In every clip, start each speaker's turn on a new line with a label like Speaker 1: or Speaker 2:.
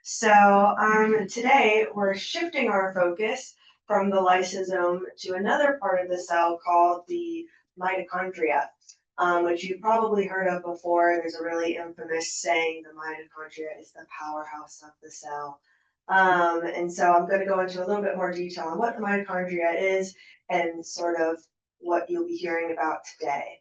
Speaker 1: Today we're shifting our focus from the lysosome to another part of the cell called the mitochondria, which you've probably heard of before. There's a really infamous saying, the mitochondria is the powerhouse of the cell. And so I'm going to go into a little bit more detail on what the mitochondria is and sort of what you'll be hearing about today.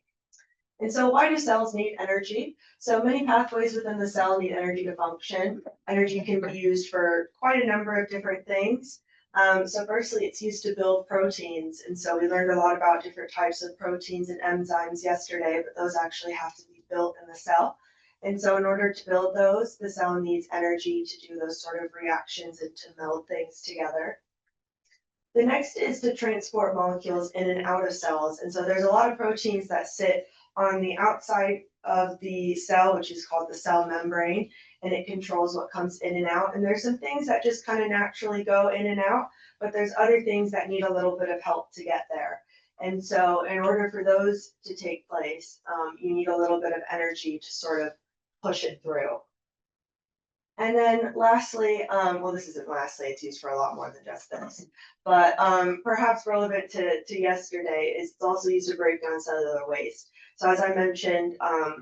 Speaker 1: And so why do cells need energy? So many pathways within the cell need energy to function. Energy can be used for quite a number of different things. So firstly, it's used to build proteins. And so we learned a lot about different types of proteins and enzymes yesterday, but those actually have to be built in the cell. And so in order to build those, the cell needs energy to do those sort of reactions and to meld things together. The next is to transport molecules in and out of cells. And so there's a lot of proteins that sit on the outside of the cell, which is called the cell membrane, and it controls what comes in and out. And there's some things that just kind of naturally go in and out, but there's other things that need a little bit of help to get there. And so in order for those to take place, you need a little bit of energy to sort of push it through. And then lastly, well, this isn't lastly, it's used for a lot more than just this, but perhaps relevant to yesterday is it's also used to break down cellular waste. So as I mentioned,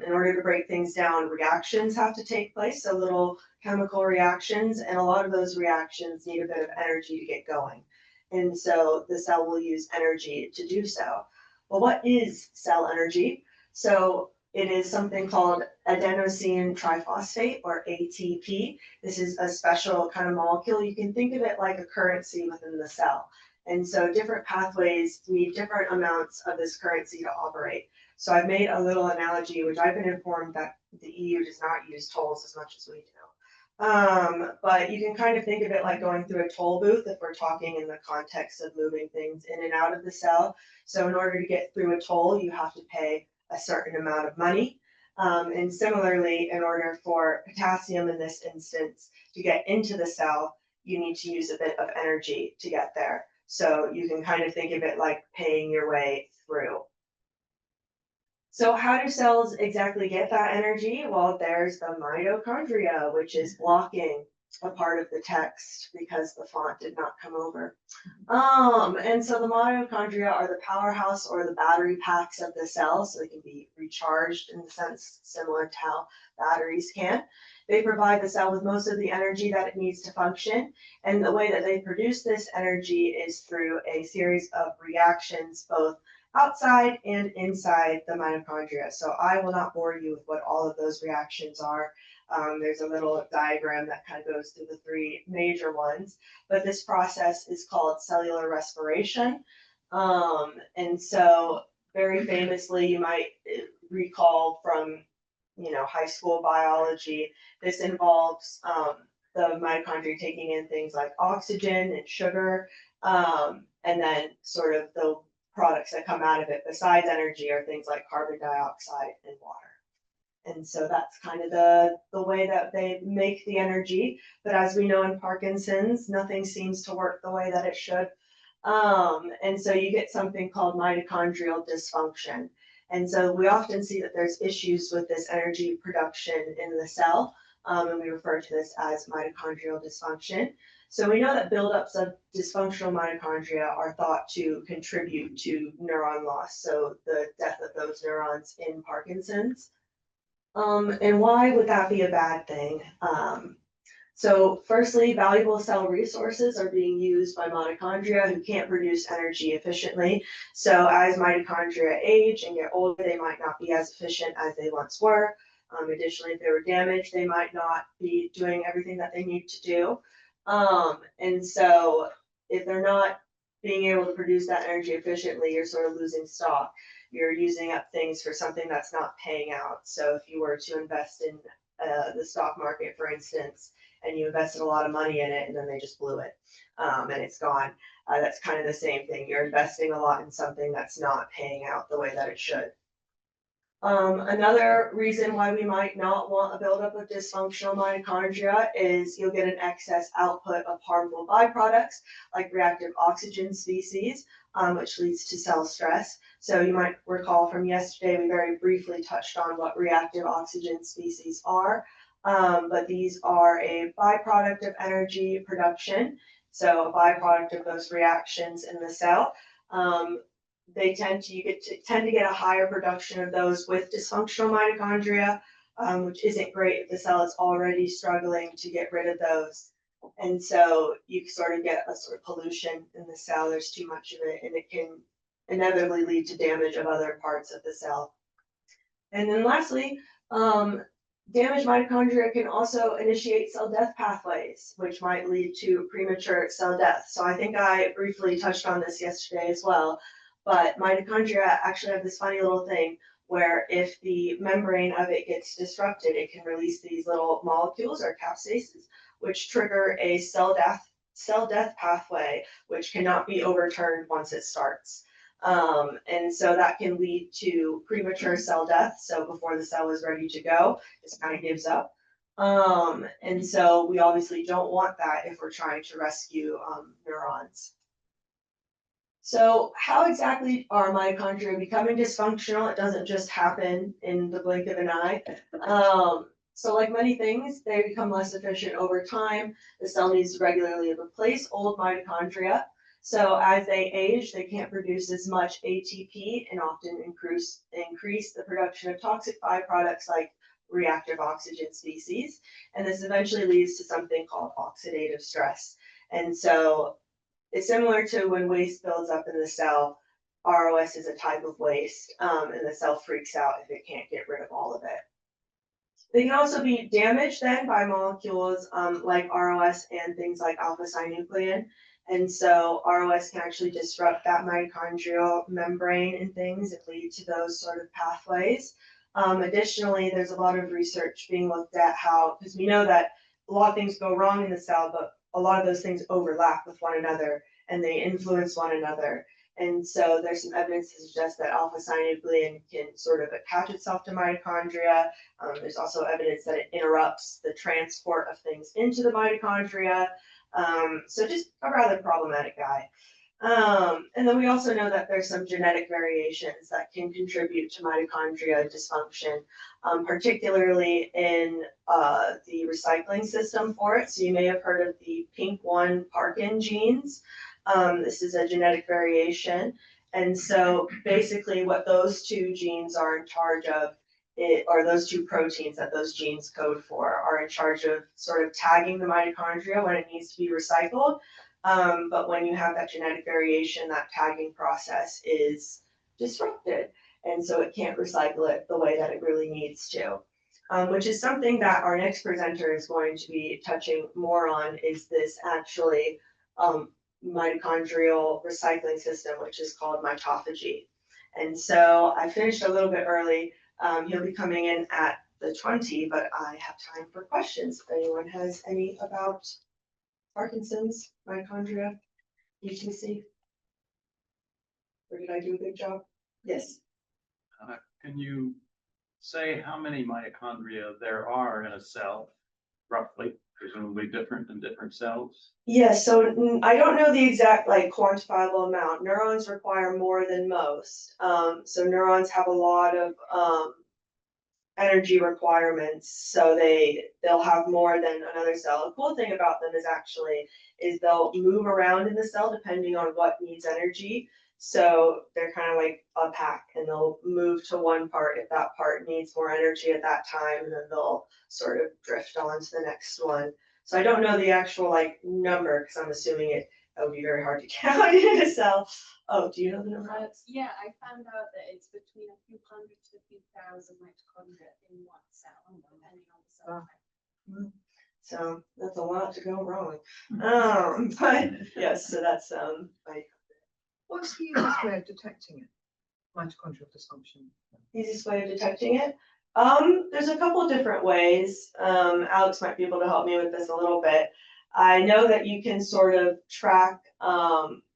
Speaker 1: in order to break things down, reactions have to take place, so little chemical reactions, and a lot of those reactions need a bit of energy to get going. And so the cell will use energy to do so. Well, what is cell energy? So it is something called adenosine triphosphate, or ATP. This is a special kind of molecule. You can think of it like a currency within the cell. And so different pathways need different amounts of this currency to operate. So I've made a little analogy, which I've been informed that the EU does not use tolls as much as we do. But you can kind of think of it like going through a toll booth if we're talking in the context of moving things in and out of the cell. So in order to get through a toll, you have to pay a certain amount of money. And similarly, in order for potassium in this instance to get into the cell, you need to use a bit of energy to get there. So you can kind of think of it like paying your way through. So how do cells exactly get that energy? Well, there's the mitochondria, which is blocking a part of the text because the font did not come over. And so the mitochondria are the powerhouse or the battery packs of the cell, so they can be recharged in the sense similar to how batteries can. They provide the cell with most of the energy that it needs to function, and the way that they produce this energy is through a series of reactions, both outside and inside the mitochondria. So I will not bore you with what all of those reactions are. There's a little diagram that kind of goes through the three major ones, but this process is called cellular respiration. And so very famously, you might recall from, high school biology, this involves the mitochondria taking in things like oxygen and sugar, and then sort of the products that come out of it besides energy are things like carbon dioxide and water. And so that's kind of the way that they make the energy. But as we know in Parkinson's, nothing seems to work the way that it should. And so you get something called mitochondrial dysfunction. And so we often see that there's issues with this energy production in the cell, and we refer to this as mitochondrial dysfunction. So we know that buildups of dysfunctional mitochondria are thought to contribute to neuron loss, so the death of those neurons in Parkinson's. And why would that be a bad thing? So firstly, valuable cell resources are being used by mitochondria who can't produce energy efficiently. So as mitochondria age and get older, they might not be as efficient as they once were. Additionally, if they were damaged, they might not be doing everything that they need to do. And so if they're not being able to produce that energy efficiently, you're sort of losing stock. You're using up things for something that's not paying out. So if you were to invest in the stock market, for instance, and you invested a lot of money in it and then they just blew it and it's gone, that's kind of the same thing. You're investing a lot in something that's not paying out the way that it should. Another reason why we might not want a buildup of dysfunctional mitochondria is you'll get an excess output of harmful byproducts like reactive oxygen species, which leads to cell stress. So you might recall from yesterday, we very briefly touched on what reactive oxygen species are. but these are a byproduct of energy production. So a byproduct of those reactions in the cell. They tend to get a higher production of those with dysfunctional mitochondria, which isn't great if the cell is already struggling to get rid of those. And so you sort of get a sort of pollution in the cell. There's too much of it, and it can inevitably lead to damage of other parts of the cell. And then lastly, damaged mitochondria can also initiate cell death pathways, which might lead to premature cell death. So I think I briefly touched on this yesterday as well, but mitochondria actually have this funny little thing where if the membrane of it gets disrupted, it can release these little molecules or capsaces, which trigger a cell death pathway, which cannot be overturned once it starts. And so that can lead to premature cell death. So before the cell is ready to go, it kind of gives up. And so we obviously don't want that if we're trying to rescue neurons. So how exactly are mitochondria becoming dysfunctional? It doesn't just happen in the blink of an eye. So like many things, they become less efficient over time. The cell needs to regularly replace old mitochondria. So as they age, they can't produce as much ATP and often increase the production of toxic byproducts like reactive oxygen species. And this eventually leads to something called oxidative stress. And so it's similar to when waste builds up in the cell. ROS is a type of waste, and the cell freaks out if it can't get rid of all of it. They can also be damaged then by molecules like ROS and things like alpha-synuclein. And so ROS can actually disrupt that mitochondrial membrane and things and lead to those sort of pathways. Additionally, there's a lot of research being looked at how, because we know that a lot of things go wrong in the cell, but a lot of those things overlap with one another and they influence one another. And so there's some evidence to suggest that alpha-synuclein can sort of attach itself to mitochondria. There's also evidence that it interrupts the transport of things into the mitochondria. So just a rather problematic guy. And then we also know that there's some genetic variations that can contribute to mitochondria dysfunction, particularly in the recycling system for it. So you may have heard of the PINK1 Parkin genes. This is a genetic variation. And so basically what those two genes are in charge of, or those two proteins that those genes code for, are in charge of sort of tagging the mitochondria when it needs to be recycled. But when you have that genetic variation, that tagging process is disrupted. And so it can't recycle it the way that it really needs to. Which is something that our next presenter is going to be touching more on, is this actually mitochondrial recycling system, which is called mitophagy. And so I finished a little bit early. He'll be coming in at the 20, but I have time for questions if anyone has any about Parkinson's, mitochondria, UTC. Or did I do a good job? Yes.
Speaker 2: Can you say how many mitochondria there are in a cell, roughly, presumably different in different cells?
Speaker 1: Yes, so I don't know the exact quantifiable amount. Neurons require more than most. So neurons have a lot of energy requirements, so they'll have more than another cell. The cool thing about them is they'll move around in the cell depending on what needs energy. So they're kind of like a pack, and they'll move to one part if that part needs more energy at that time, and then they'll sort of drift on to the next one. So I don't know the actual number, because I'm assuming it would be very hard to count in a cell. Oh, do you know the number?
Speaker 3: Yeah, I found out that it's between a few hundred to a few thousand mitochondria in one cell, depending on the cell type.
Speaker 1: So that's a lot to go wrong. But yes, so that's
Speaker 4: What's the easiest way of detecting it? Mitochondrial dysfunction.
Speaker 1: easiest way of detecting it. There's a couple different ways. Alex might be able to help me with this a little bit. I know that you can sort of track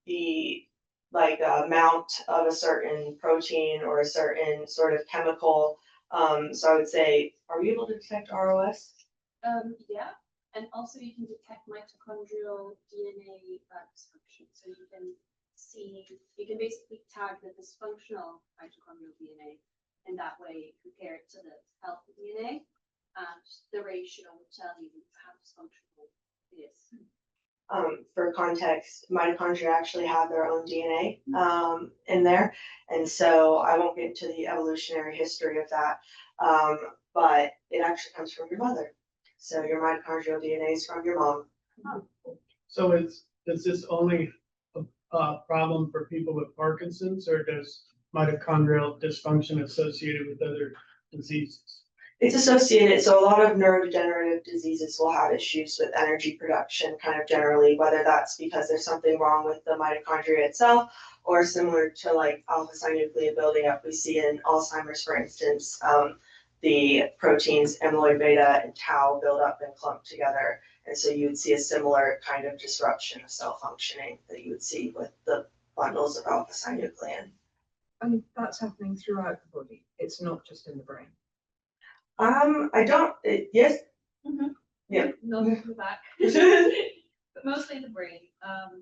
Speaker 1: the amount of a certain protein or a certain sort of chemical. So I would say, are we able to detect ROS?
Speaker 3: Yeah, and also you can detect mitochondrial DNA dysfunction. So you can basically tag the dysfunctional mitochondrial DNA, and that way compare it to the healthy DNA. And the operational will tell you how dysfunctional it is.
Speaker 1: For context, mitochondria actually have their own DNA in there. And so I won't get into the evolutionary history of that, but it actually comes from your mother. So your mitochondrial DNA is from your mom.
Speaker 5: So is this only a problem for people with Parkinson's, or does mitochondrial dysfunction associated with other diseases?
Speaker 1: It's associated, so a lot of neurodegenerative diseases will have issues with energy production kind of generally, whether that's because there's something wrong with the mitochondria itself or similar to like alpha-synuclein building up we see in Alzheimer's, for instance, the proteins amyloid beta and tau build up and clump together. And so you would see a similar kind of disruption of cell functioning that you would see with the bundles of alpha-synuclein.
Speaker 4: And that's happening throughout the body. It's not just in the brain.
Speaker 1: Yes. Yeah.
Speaker 3: Not in the back. But mostly the brain.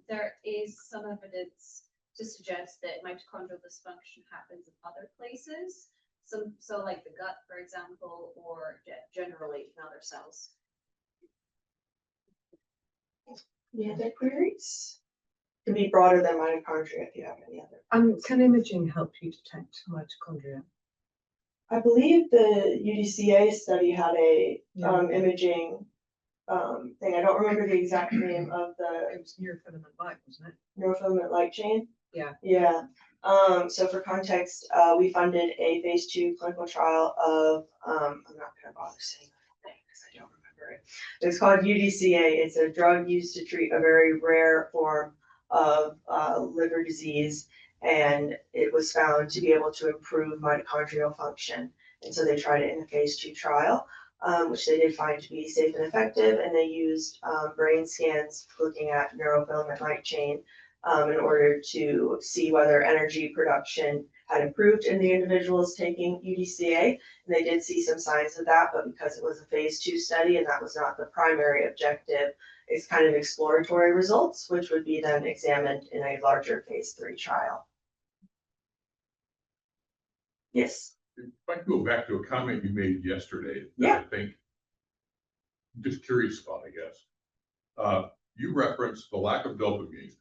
Speaker 3: There is some evidence to suggest that mitochondrial dysfunction happens in other places. So like the gut, for example, or generally in other cells.
Speaker 1: Any other queries? It can be broader than mitochondria if you have any other.
Speaker 4: Can imaging help you detect mitochondria?
Speaker 1: I believe the UDCA study had a
Speaker 4: Yeah.
Speaker 1: imaging thing. I don't remember the exact name of
Speaker 4: It
Speaker 1: the
Speaker 4: was neurofilament light, wasn't it?
Speaker 1: neurofilament light chain.
Speaker 4: Yeah.
Speaker 1: Yeah. So for context, we funded a phase 2 clinical trial of I'm not gonna bother saying the name because I don't remember it. It's called UDCA. It's a drug used to treat a very rare form of liver disease, and it was found to be able to improve mitochondrial function. And so they tried it in a phase 2 trial, which they did find to be safe and effective. And they used brain scans looking at neurofilament light chain in order to see whether energy production had improved in the individuals taking UDCA. And they did see some signs of that, but because it was a phase 2 study and that was not the primary objective, it's kind of exploratory results, which would be then examined in a larger phase 3 trial. Yes.
Speaker 6: If I can go back to a comment you made yesterday that
Speaker 1: Yeah.
Speaker 6: I think I'm just curious about, I guess. You referenced the lack of dopamine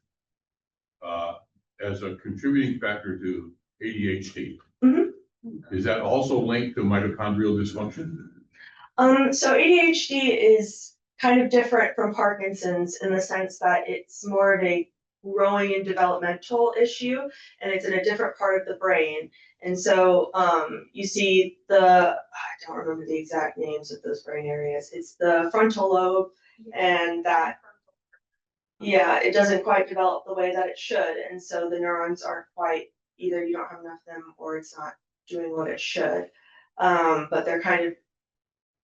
Speaker 6: as a contributing factor to ADHD.
Speaker 1: Mhm.
Speaker 6: Is that also linked to mitochondrial dysfunction?
Speaker 1: So ADHD is kind of different from Parkinson's in the sense that it's more of a growing and developmental issue, and it's in a different part of the brain. And so you see I don't remember the exact names of those brain areas. It's the frontal lobe, and that, yeah, it doesn't quite develop the way that it should. And so the neurons aren't quite, either you don't have enough of them or it's not doing what it should. But they're kind of,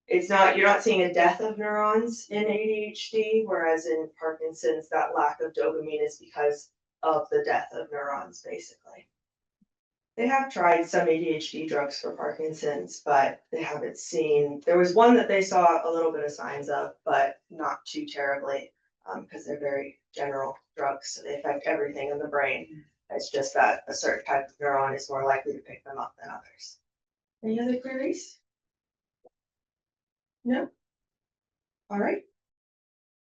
Speaker 1: you're not seeing a death of neurons in ADHD, whereas in Parkinson's, that lack of dopamine is because of the death of neurons, basically. They have tried some ADHD drugs for Parkinson's, but they haven't seen, there was one that they saw a little bit of signs of, but not too terribly, because they're very general drugs, so they affect everything in the brain. It's just that a certain type of neuron is more likely to pick them up than others. Any other queries? No? All right.